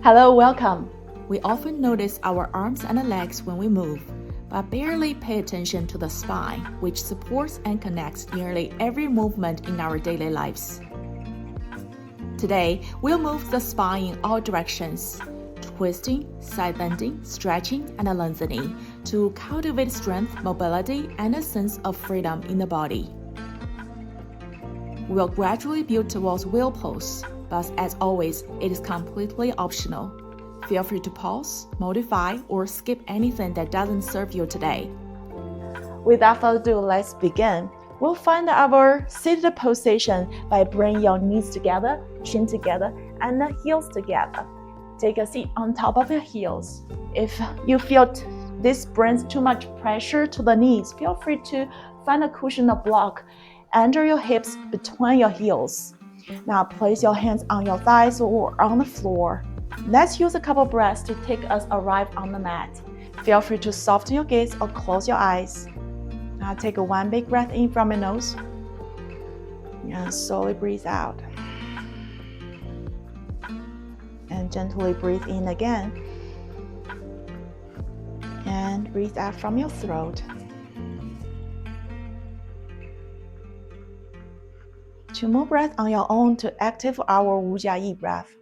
Hello, welcome. We often notice our arms and legs when we move, but barely pay attention to the spine, which supports and connects nearly every movement in our daily lives. Today, we'll move the spine in all directions, twisting, side bending, stretching, and lengthening to cultivate strength, mobility, and a sense of freedom in the body. We'll gradually build towards wheel pose, but as always, it is completely optional. Feel free to pause, modify, or skip anything that doesn't serve you today. Without further ado, let's begin. We'll find our seated position by bringing your knees together, chin together, and the heels together. Take a seat on top of your heels. If you feel this brings too much pressure to the knees, feel free to find a cushion or block under your hips between your heels. Now place your hands on your thighs or on the floor. Let's use a couple breaths to take us arrive on the mat. Feel free to soften your gaze or close your eyes. Now take one big breath in from your nose and slowly breathe out. And gently breathe in again. And breathe out from your throat. 2 more breaths on your own to activate our 5加1 breath.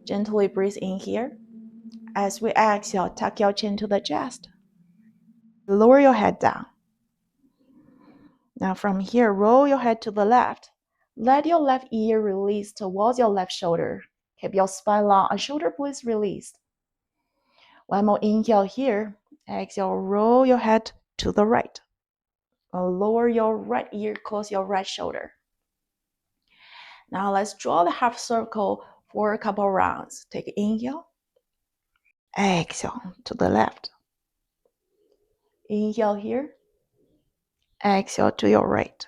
Gently breathe in here. As we exhale, tuck your chin to the chest. Lower your head down. Now from here, roll your head to the left. Let your left ear release towards your left shoulder. Keep your spine long and shoulder blades released. One more inhale here. Exhale, roll your head to the right. Lower your right ear, close your right shoulder. Now let's draw the half circle for a couple rounds. Take inhale. Exhale to the left. Inhale here. Exhale to your right.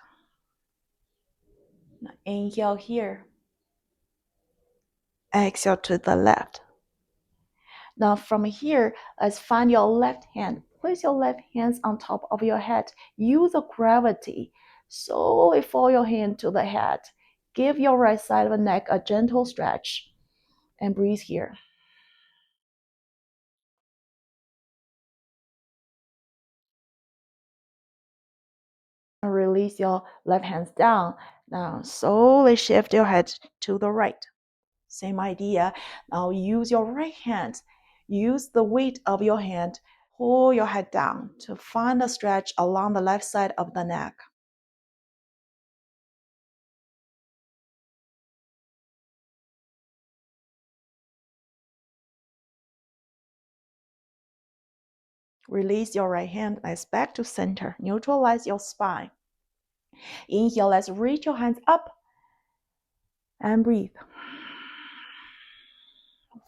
Now inhale here. Exhale to the left. Now from here, let's find your left hand. Place your left hands on top of your head. Use the gravity. Slowly fold your hand to the head. Give your right side of the neck a gentle stretch. And breathe here. Release your left hands down. Now slowly shift your head to the right. Same idea. Now use your right hand. Use the weight of your hand. Pull your head down to find a stretch along the left side of the neck. Release your right hand. Let's back to center. Neutralize your spine. Inhale, let's reach your hands up and breathe.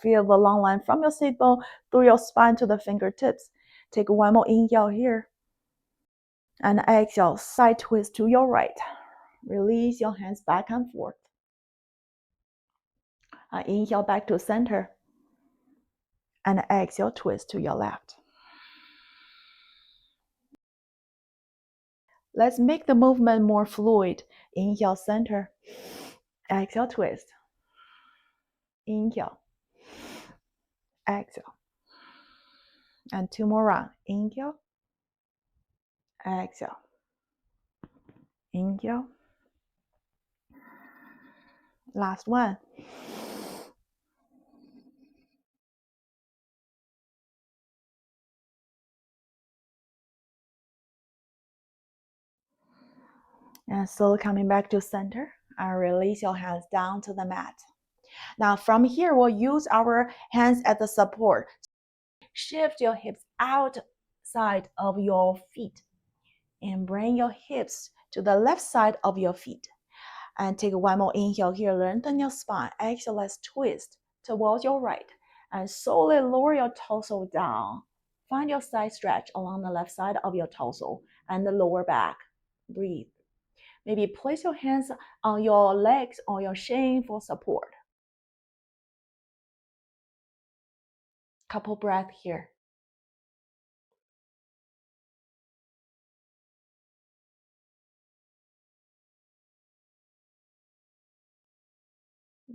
Feel the long line from your sit bone through your spine to the fingertips. Take one more inhale here. And exhale, side twist to your right. Release your hands back and forth. Inhale back to center. And exhale, twist to your left. Let's make the movement more fluid. Inhale, center. Exhale, twist. Inhale. Exhale. And 2 more rounds. Inhale. Exhale. Inhale. Last one. And slowly coming back to center. And release your hands down to the mat. Now from here, we'll use our hands as the support. Shift your hips outside of your feet. And bring your hips to the left side of your feet. And take one more inhale here. Lengthen your spine. Exhale, let's twist towards your right. And slowly lower your torso down. Find your side stretch along the left side of your torso and the lower back. Breathe. Maybe place your hands on your legs or your shin for support. Couple breaths here.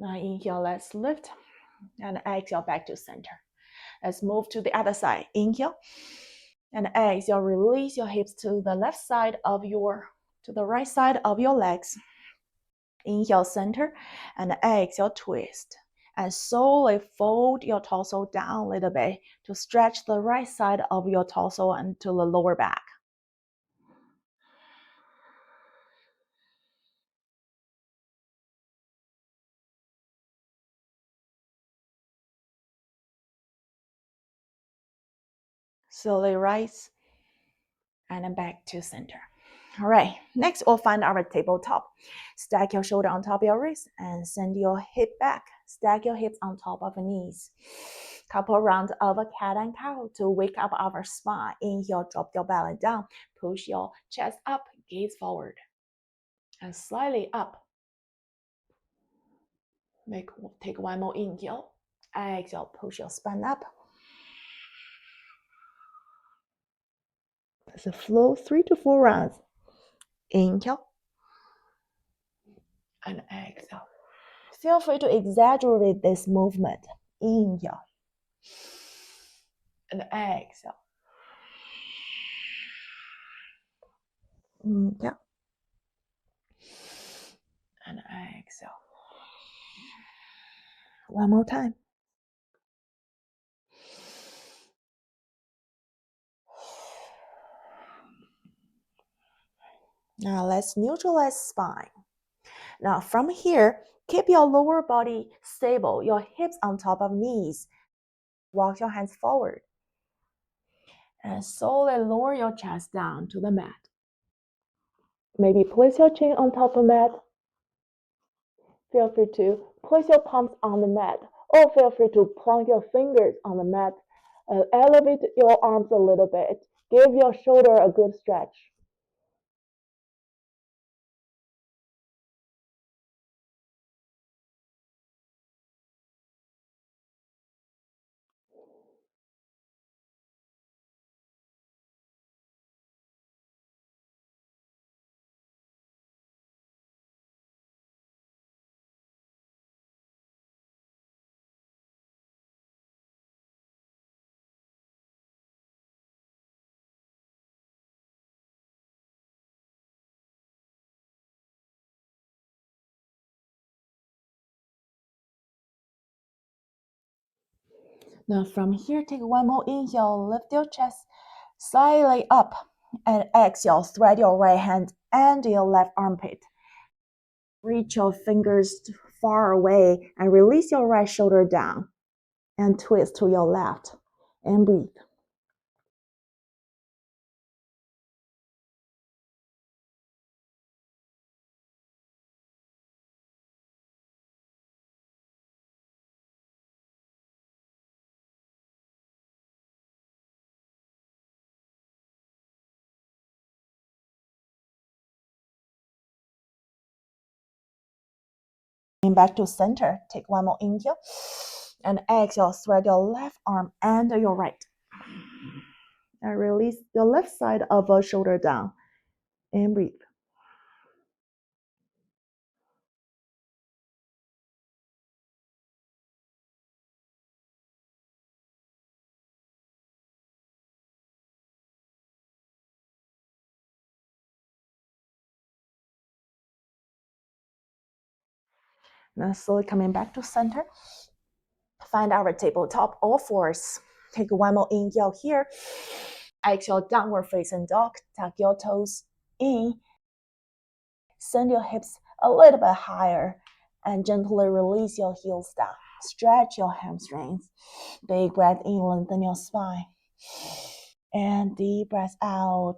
Now inhale, let's lift. And exhale, back to center. Let's move to the other side. Inhale. And exhale, release your hips to the right side of your legs. Inhale, center. And exhale, twist. And slowly fold your torso down a little bit to stretch the right side of your torso into the lower back. Slowly rise and then back to center. All right, next we'll find our tabletop. Stack your shoulder on top of your wrist and send your hip back. Stack your hips on top of your knees. Couple rounds of a cat and cow to wake up our spine. Inhale, drop your belly down. Push your chest up, gaze forward. And slightly up. Take one more inhale. Exhale, push your spine up. As a flow, 3 to 4 rounds. Inhale. And exhale. Feel free to exaggerate this movement. Inhale. And exhale. Inhale. And exhale. One more time. Now let's neutralize spine. Now from here, keep your lower body stable, your hips on top of knees. Walk your hands forward. And slowly lower your chest down to the mat. Maybe place your chin on top of the mat. Feel free to place your palms on the mat, or feel free to plant your fingers on the mat. Elevate your arms a little bit. Give your shoulder a good stretch. Now from here, take one more inhale, lift your chest slightly up, and exhale, thread your right hand and your left armpit. Reach your fingers far away and release your right shoulder down and twist to your left and breathe. Back to center. Take one more inhale and exhale. Thread your left arm and your right. And release the left side of the shoulder down and breathe. Now slowly coming back to center. Find our tabletop, all fours. Take one more inhale here. Exhale, downward facing dog. Tuck your toes in. Send your hips a little bit higher and gently release your heels down. Stretch your hamstrings. Big breath in, lengthen your spine. And deep breath out.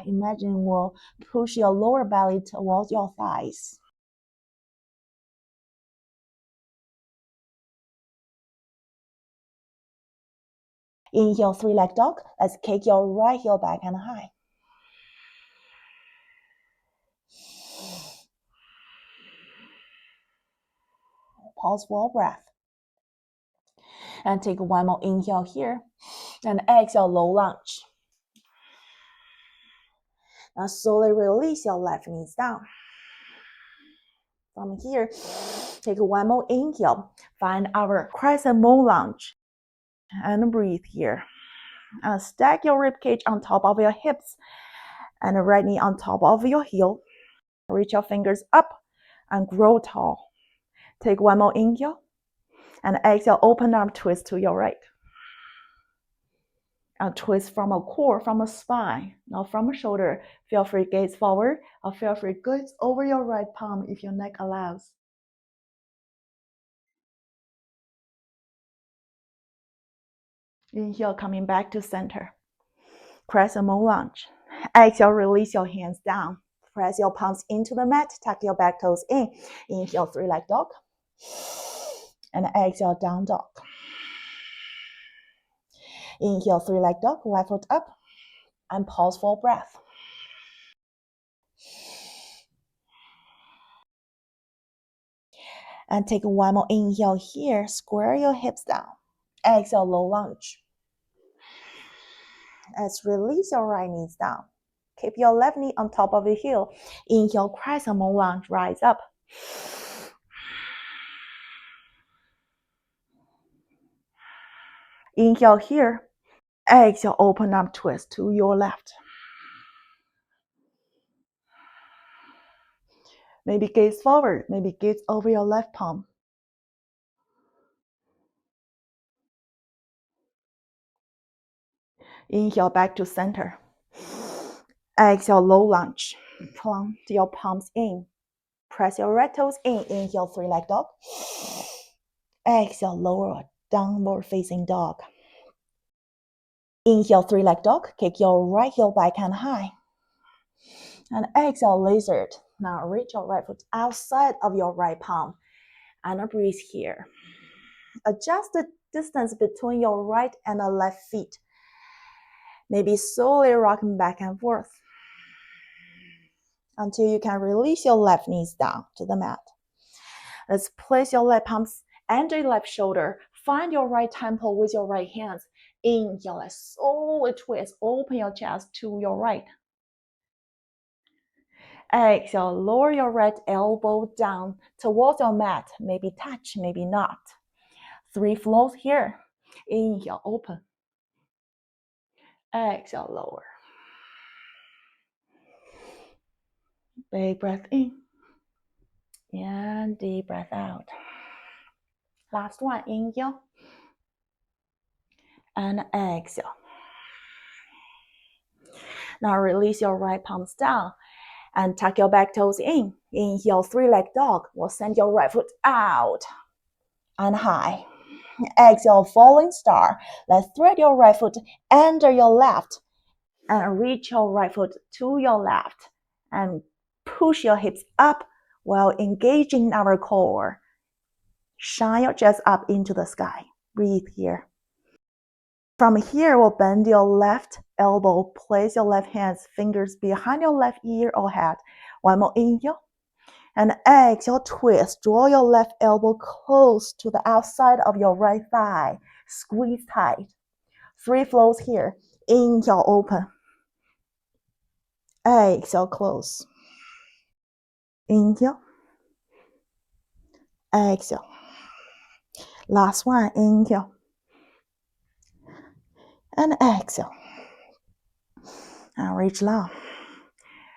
Imagine we'll push your lower belly towards your thighs. Inhale, three-leg dog. Let's kick your right heel back and high. Pause for a breath. And take one more inhale here. And exhale, low lunge. Now slowly release your left knees down. From here, take one more inhale. Find our crescent moon lunge. And breathe here. And stack your ribcage on top of your hips. And right knee on top of your heel. Reach your fingers up and grow tall. Take one more inhale. And exhale, open arm twist to your right. And twist from a core, from a spine, not from a shoulder. Feel free gaze forward or feel free gaze over your right palm if your neck allows. Inhale, coming back to center. Crescent moon lunge. Exhale, release your hands down. Press your palms into the mat. Tuck your back toes in. Inhale, three-leg dog. And exhale, down dog. Inhale, three-leg dog. Left foot up. And pause for breath. And take one more inhale here. Square your hips down. Exhale, low lunge. As release your right knees down. Keep your left knee on top of your heel. Inhale, crescent moon lunge, rise up. Inhale here. Exhale, open arm twist to your left. Maybe gaze forward, maybe gaze over your left palm. Inhale, back to center. Exhale, low lunge. Plant your palms in. Press your right toes in. Inhale, three-leg dog. Exhale, lower downward facing dog. Inhale, three-leg dog. Kick your right heel back and high. And exhale, lizard. Now reach your right foot outside of your right palm. And breathe here. Adjust the distance between your right and the left feet. Maybe slowly rocking back and forth until you can release your left knees down to the mat. Let's place your left palms under your left shoulder. Find your right temple with your right hands. Inhale, let's slowly twist. Open your chest to your right. Exhale, lower your right elbow down towards your mat. Maybe touch, maybe not. 3 flows here. Inhale, open. Exhale, lower. Big breath in. And deep breath out. Last one, inhale. And exhale. Now release your right palms down and tuck your back toes in. Inhale, three-leg dog. We'll send your right foot out and high. Exhale, falling star. Let's thread your right foot under your left and reach your right foot to your left and push your hips up while engaging our core. Shine your chest up into the sky. Breathe here. From here, we'll bend your left elbow. Place your left hands, fingers behind your left ear or head. One more inhale. And exhale, twist. Draw your left elbow close to the outside of your right thigh. Squeeze tight. 3 flows here. Inhale, open. Exhale, close. Inhale. Exhale. Last one, inhale. And exhale. And reach long.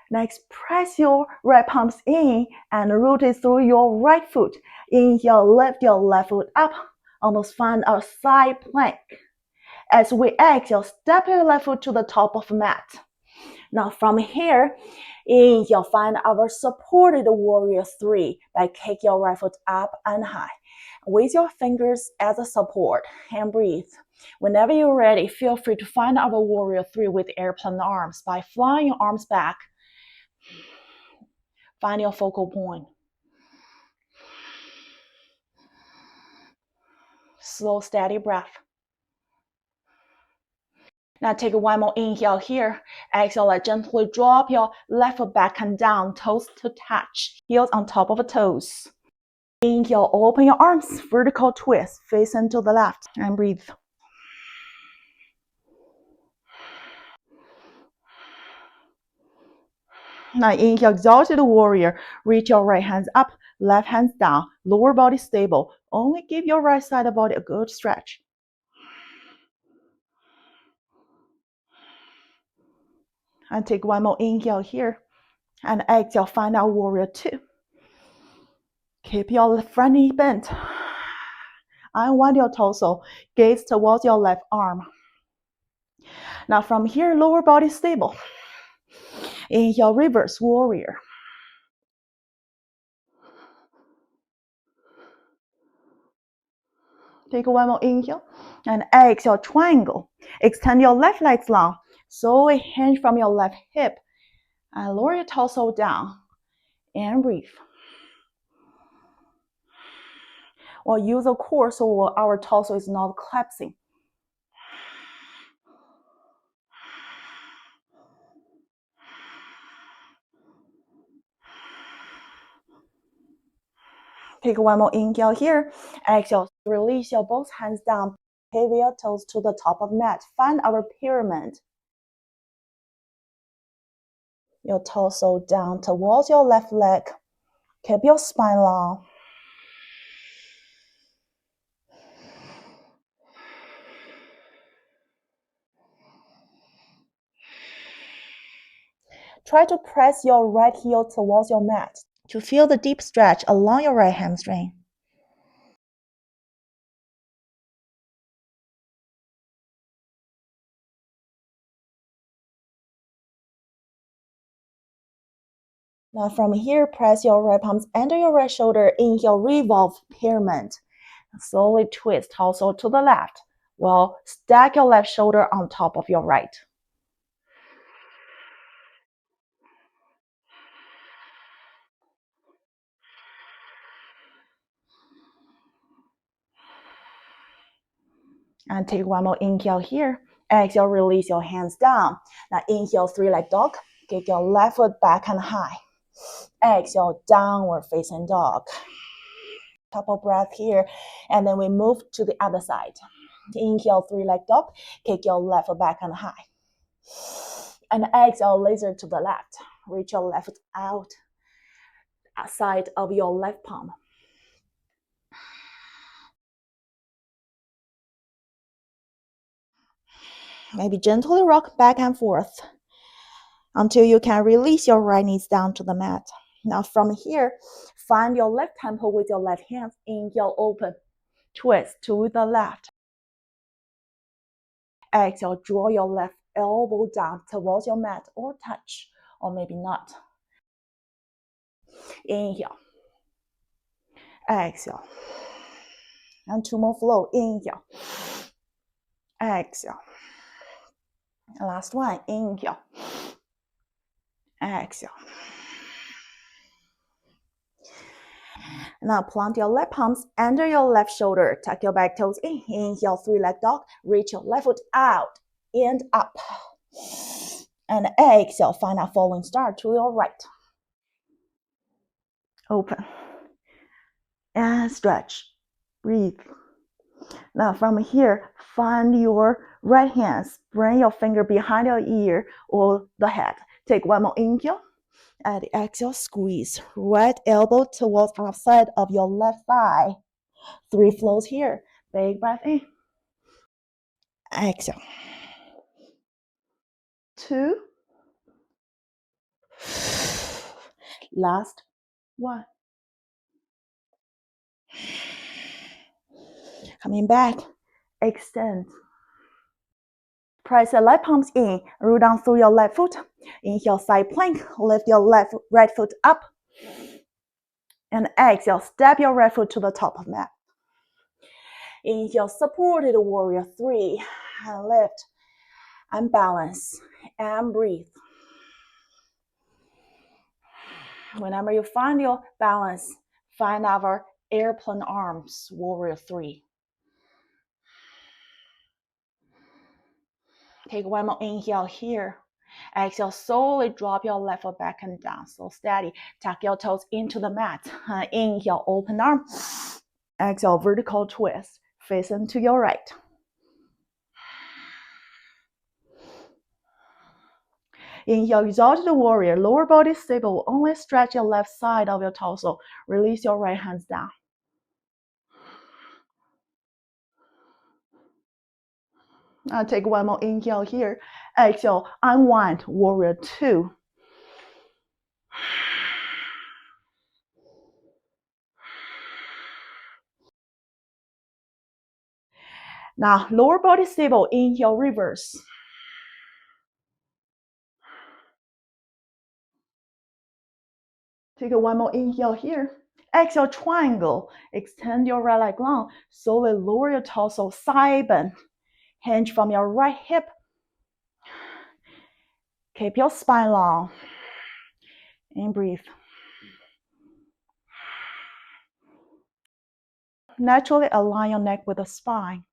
Next, press your right palms in and rotate through your right foot. Inhale, lift your left foot up. Almost find a side plank. As we exhale, step your left foot to the top of the mat. Now from here, inhale, find our supported warrior 3 by kick your right foot up and high. With your fingers as a support and breathe. Whenever you're ready, feel free to find our warrior 3 with airplane arms by flying your arms back. Find your focal point. Slow, steady breath. Now take one more inhale here. Exhale, gently drop your left foot back and down, toes to touch, heels on top of the toes. Inhale, open your arms, vertical twist, face into the left, and breathe. Now inhale, exalted warrior. Reach your right hands up, left hands down, lower body stable. Only give your right side of body a good stretch. And take one more inhale here. And exhale, find out warrior 2. Keep your front knee bent. Unwind your torso, gaze towards your left arm. Now from here, lower body stable. Inhale, reverse warrior. Take one more inhale. And exhale, triangle. Extend your left legs long. Slowly hinge from your left hip. And lower your torso down. And breathe. Or use a core so our torso is not collapsing. Take one more inhale here. Exhale, release your both hands down. Pivot your toes to the top of mat. Find our pyramid. Your torso down towards your left leg. Keep your spine long. Try to press your right heel towards your mat to feel the deep stretch along your right hamstring. Now from here, press your right palms under your right shoulder. Inhale, revolve pyramid. Slowly twist torso to the left. Well, stack your left shoulder on top of your right. And take one more inhale here. Exhale, release your hands down. Now inhale, 3-leg dog. Kick your left foot back and high. Exhale, downward facing dog. Couple breath here. And then we move to the other side. Inhale, 3-leg dog. Kick your left foot back and high. And exhale, laser to the left. Reach your left foot out. Side of your left palm. Maybe gently rock back and forth until you can release your right knees down to the mat. Now from here, find your left temple with your left hand. Inhale, open. Twist to the left. Exhale, draw your left elbow down towards your mat or touch, or maybe not. Inhale. Exhale. And 2 more flow. Inhale. Exhale. Last one. Inhale. Exhale. Now plant your left palms under your left shoulder. Tuck your back toes in. Inhale, 3-leg dog. Reach your left foot out and up. And exhale, find a falling star to your right. Open. And stretch. Breathe. Now from here, find your right hand. Bring your finger behind your ear or the head. Take one more inhale. And exhale, squeeze. Right elbow towards outside of your left thigh. 3 flows here. Big breath in. Exhale. 2. Last 1. Coming back. Extend. Press your left palms in. Roll down through your left foot. Inhale, side plank. Lift your right foot up. And exhale, step your right foot to the top of mat. Inhale, supported warrior 3. And lift. And balance. And breathe. Whenever you find your balance, find our airplane arms, warrior 3. Take one more inhale here. Exhale, slowly drop your left foot back and down. So steady. Tuck your toes into the mat. Inhale, open arm. Exhale, vertical twist. Facing to your right. Inhale, exalted warrior, lower body stable. Only stretch your left side of your torso. Release your right hands down. I'll take one more inhale here. Exhale, unwind, warrior 2. Now, lower body stable, inhale, reverse. Take one more inhale here. Exhale, triangle. Extend your right leg long. Slowly lower your torso, side bend. Hinge from your right hip. Keep your spine long. And breathe. Naturally align your neck with the spine.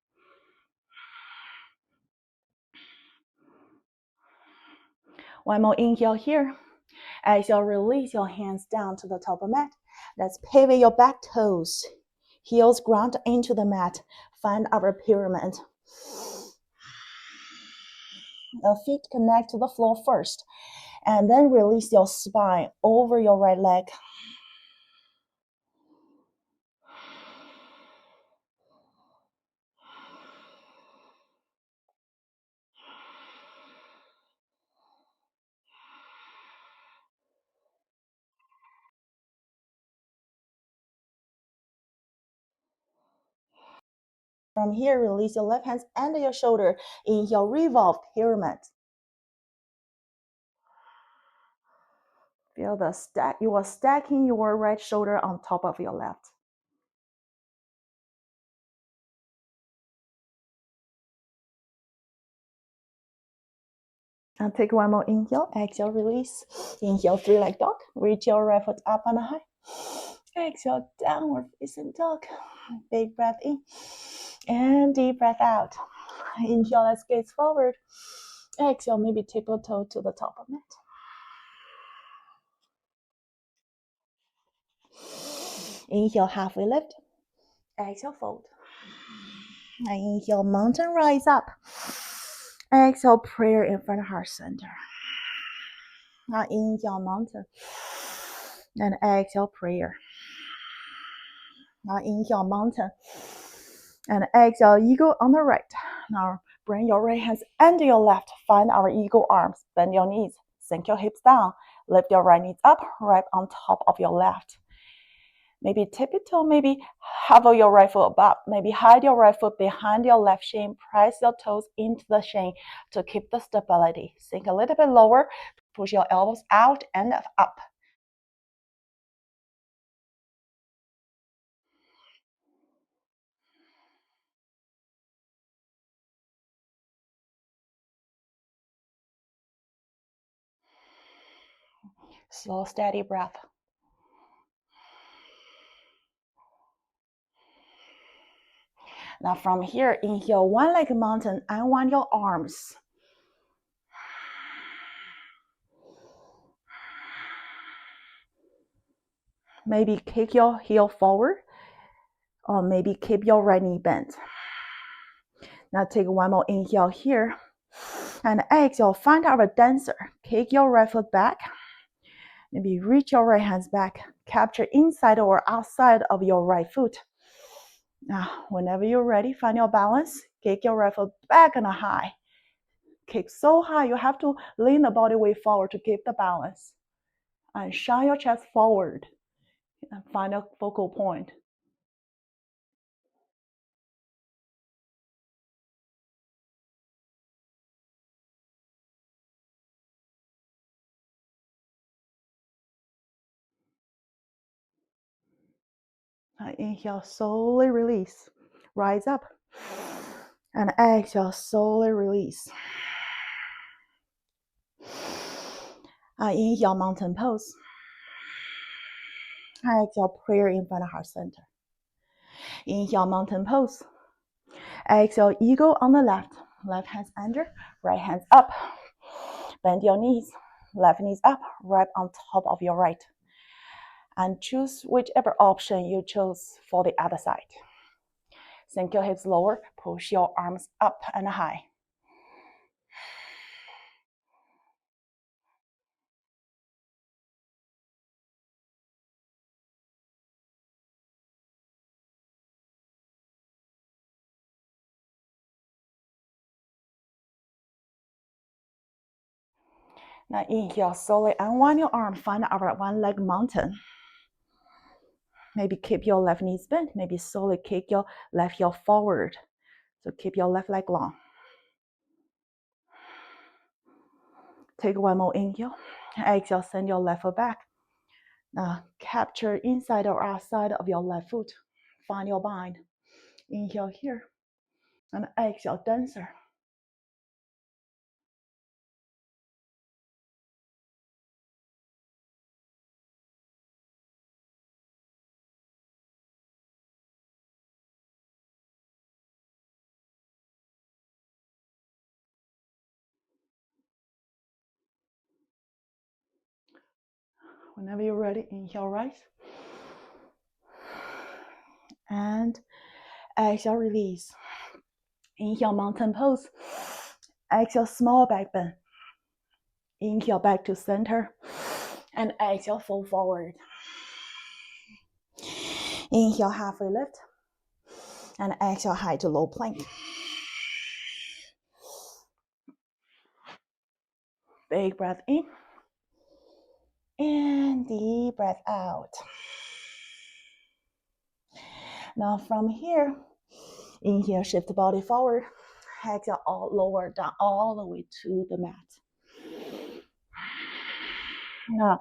One more inhale here. Exhale, release your hands down to the top of the mat. Let's pivot your back toes. Heels ground into the mat. Find our pyramid. The feet connect to the floor first. And then release your spine over your right leg. From here, release your left hands under your shoulder. Inhale, revolve, pyramid. Feel the stack. You are stacking your right shoulder on top of your left. And take one more inhale. Exhale, release. Inhale, three-leg dog. Reach your right foot up and high. Exhale, downward facing dog. Big breath in. And deep breath out. Inhale, let's gaze forward. Exhale, maybe tip your toe to the top of mat. Inhale, halfway lift. Exhale, fold. Inhale, mountain rise up. Exhale, prayer in front of heart center. Now inhale, mountain. And exhale, prayer. Now inhale, mountain. And exhale, eagle on the right. Now bring your right hands under your left. Find our eagle arms. Bend your knees. Sink your hips down. Lift your right knee up, right on top of your left. Maybe tip your toe, maybe hover your right foot above. Maybe hide your right foot behind your left shin. Press your toes into the shin to keep the stability. Sink a little bit lower. Push your elbows out and up. Slow, steady breath. Now from here, inhale, one-legged mountain, unwind your arms. Maybe kick your heel forward, or maybe keep your right knee bent. Now take one more inhale here, and exhale, find our dancer. Kick your right foot back. Maybe reach your right hands back. Capture inside or outside of your right foot. Now, whenever you're ready, find your balance. Kick your right foot back and high. Kick so high, you have to lean the body weight forward to keep the balance. And shine your chest forward. And find a focal point. Inhale, slowly release. Rise up. And exhale, slowly release. Inhale, mountain pose. Exhale, prayer in front of heart center. Inhale, mountain pose. Exhale, eagle on the left. Left hands under, right hands up. Bend your knees. Left knees up, right on top of your right. And choose whichever option you chose for the other side. Sink your hips lower. Push your arms up and high. Now inhale, slowly unwind your arm, find our one leg mountain. Maybe keep your left knee bent, maybe slowly kick your left heel forward. So keep your left leg long. Take one more inhale. Exhale, send your left foot back. Now capture inside or outside of your left foot. Find your bind. Inhale here. And exhale, dancer. Whenever you're ready, inhale, rise. And exhale, release. Inhale, mountain pose. Exhale, small back bend. Inhale, back to center. And exhale, fold forward. Inhale, halfway lift. And exhale, high to low plank. Big breath in. And deep breath out. Now from here, inhale, shift the body forward. Exhale, all lower down all the way to the mat. Now,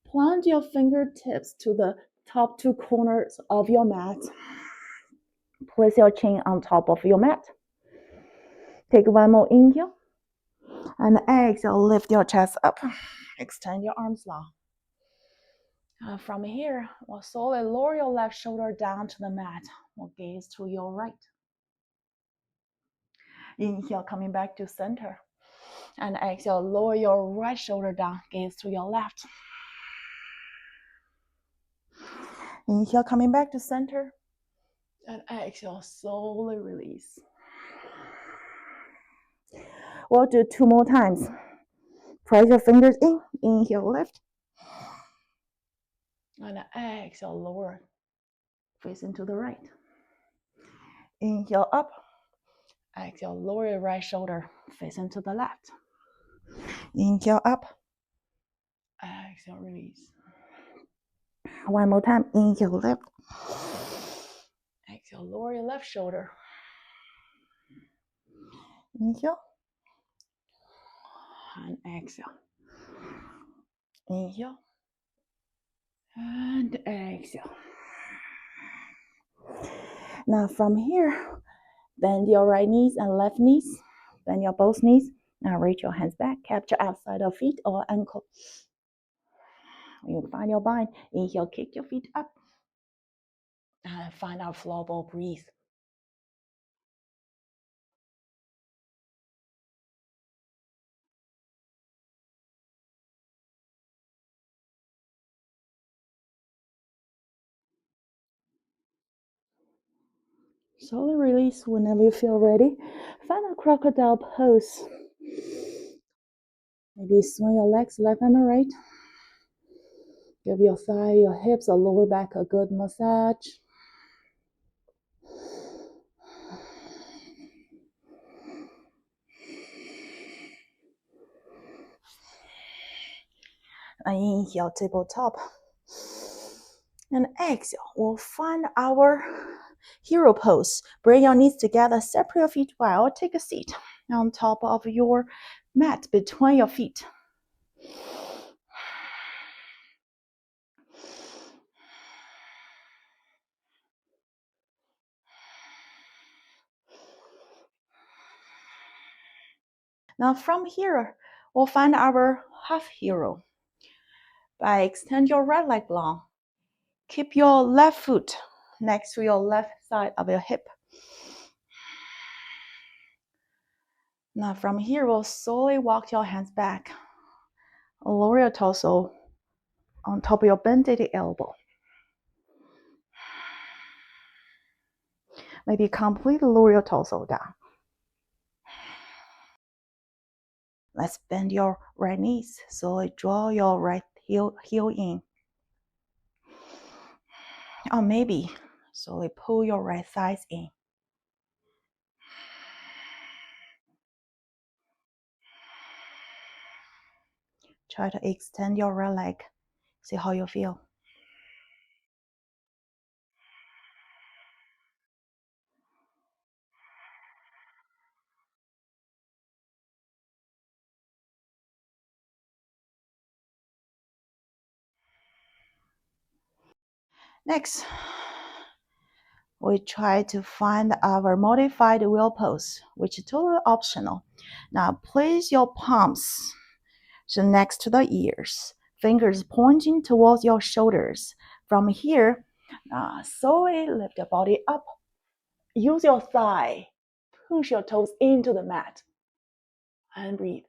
plant your fingertips to the top two corners of your mat. Place your chin on top of your mat. Take one more inhale. And exhale, lift your chest up. Extend your arms long. From here, we'll slowly lower your left shoulder down to the mat. We'll gaze to your right. Inhale, coming back to center. And exhale, lower your right shoulder down, gaze to your left. Inhale, coming back to center. And exhale, slowly release. We'll do 2 more times. Press your fingers in. Inhale, lift. And exhale, lower. Facing to the right. Inhale, up. Exhale, lower your right shoulder. Facing to the left. Inhale, up. Exhale, release. One more time. Inhale, lift. Exhale, lower your left shoulder. Inhale. And exhale. Inhale. And exhale. Now from here, bend your right knees and left knees. Bend your both knees. Now reach your hands back. Capture outside of feet or ankle. You find your bind. Inhale, kick your feet up. And find our floor ball, breathe. Slowly release whenever you feel ready. Find a crocodile pose. Maybe swing your legs left and right. Give your thigh, your hips, or lower back a good massage. And inhale, tabletop. And exhale, we'll find our hero pose. Bring your knees together, separate your feet wide, or take a seat on top of your mat between your feet. Now from here, we'll find our half hero. By extend your right leg long. Keep your left foot next to your left side of your hip. Now from here, we'll slowly walk your hands back. Lower your torso on top of your bended elbow. Maybe completely lower your torso down. Let's bend your right knees. Slowly draw your right heel in. Or maybe slowly pull your right thighs in. Try to extend your right leg. See how you feel. Next, we try to find our modified wheel pose, which is totally optional. Now place your palms next to the ears, fingers pointing towards your shoulders. From here, slowly lift your body up. Use your thigh. Push your toes into the mat. And breathe.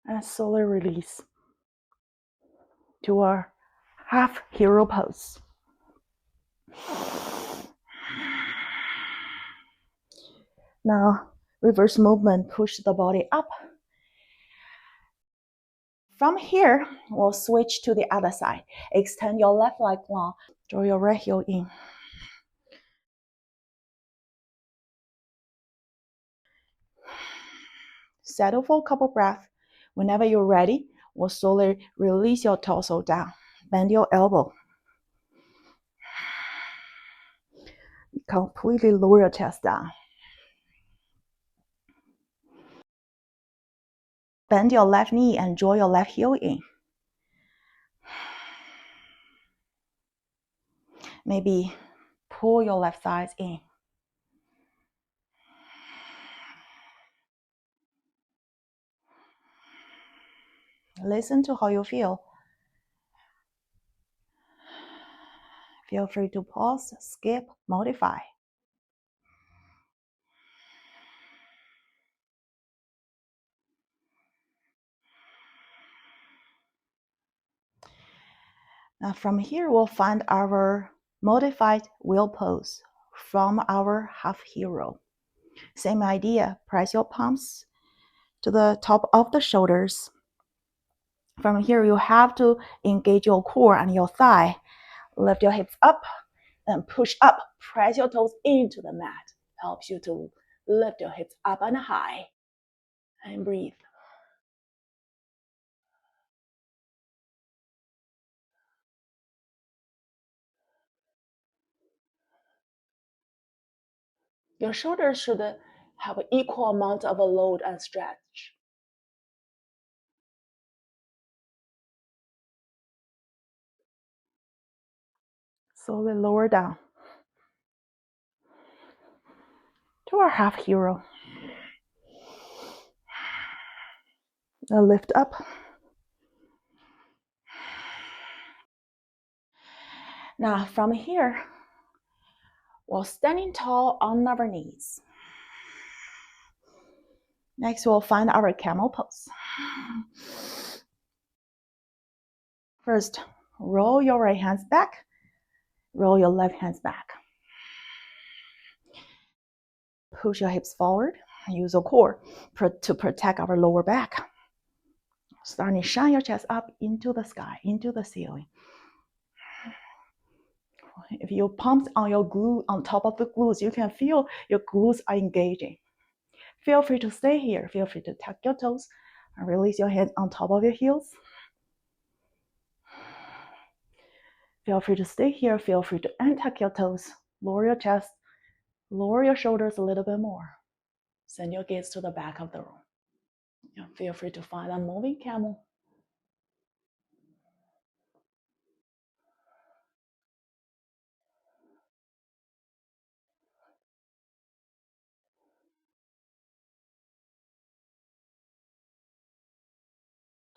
And slowly release to our half hero pose. Now, reverse movement, push the body up. From here, we'll switch to the other side. Extend your left leg long, draw your right heel in. Settle for a couple breaths. Whenever you're ready, we'll slowly release your torso down. Bend your elbow. Completely lower your chest down. Bend your left knee and draw your left heel in. Maybe pull your left thighs in. Listen to how you feel. Feel free to pause, skip, modify. Now from here, we'll find our modified wheel pose from our half hero. Same idea, press your palms to the top of the shoulders. From here, you have to engage your core and your thigh. Lift your hips up and push up. Press your toes into the mat. Helps you to lift your hips up and high. And breathe. Your shoulders should have an equal amount of a load and stretch. Slowly lower down to our half hero. Now lift up. Now from here, we're standing tall on our knees. Next, we'll find our camel pose. First, roll your right hands back. Roll your left hands back. Push your hips forward. Use your core to protect our lower back. Starting to shine your chest up into the sky, into the ceiling. If you pump on your glute, on top of the glutes, you can feel your glutes are engaging. Feel free to stay here. Feel free to tuck your toes and release your hands on top of your heels. Feel free to stay here. Feel free to untuck your toes. Lower your chest. Lower your shoulders a little bit more. Send your gaze to the back of the room. And feel free to find a moving camel.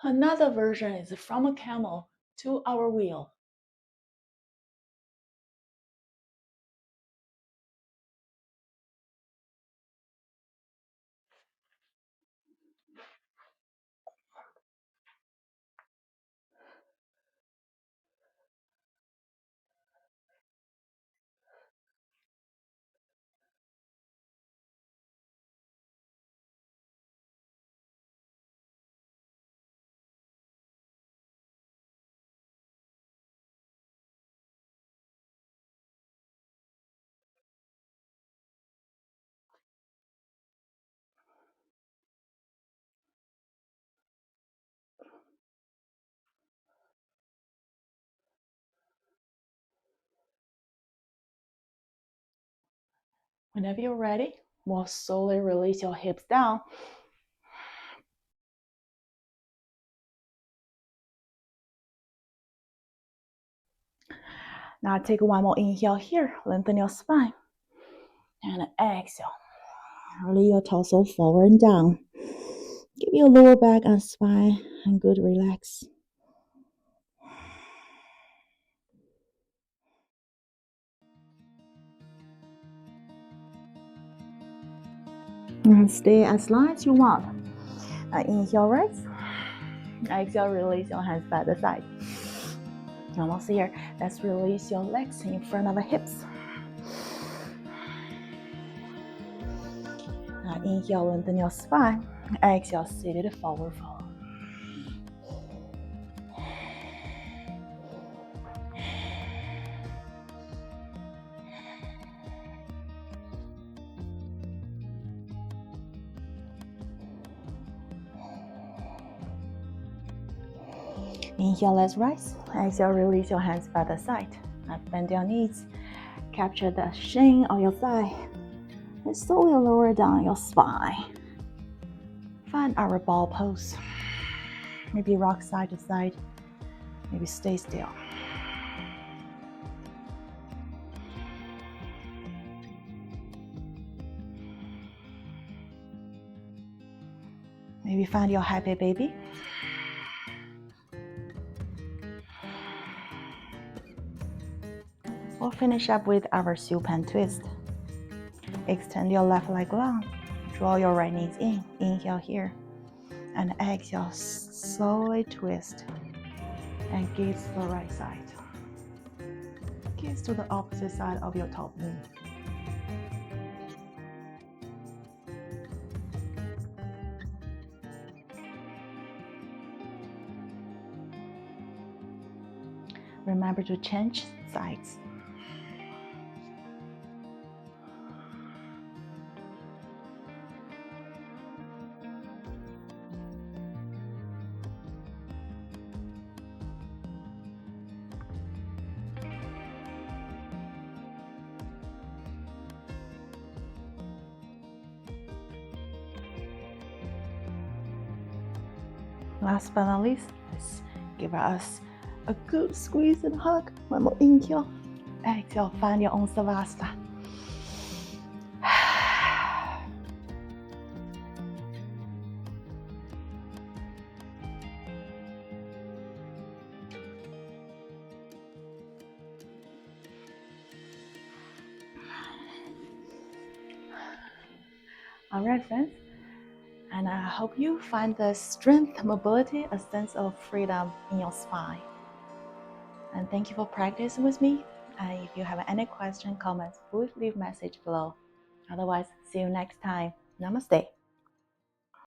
Another version is from a camel to our wheel. Whenever you're ready, we'll slowly release your hips down. Now take one more inhale here, lengthen your spine. And exhale. Roll your torso forward and down. Give your lower back and spine a good relax. And stay as long as you want. Inhale, raise. Exhale, release your hands by the side. Almost here. Let's release your legs in front of the hips. Inhale, lengthen your spine. Exhale, seated forward fold. Inhale, let's rise. Exhale, release your hands by the side. Bend your knees. Capture the shin on your thigh. And slowly lower down your spine. Find our ball pose. Maybe rock side to side. Maybe stay still. Maybe find your happy baby. We'll finish up with our supine twist. Extend your left leg long. Draw your right knees in. Inhale here. And exhale, slowly twist. And gaze to the right side. Gaze to the opposite side of your top knee. Remember to change sides. Last but not least, let's give us a good squeeze and hug. One more inhale. Exhale, find your own savasana. All right, friends. And I hope you find the strength, mobility, a sense of freedom in your spine. And thank you for practicing with me. And if you have any questions, comments, please leave a message below. Otherwise, see you next time. Namaste.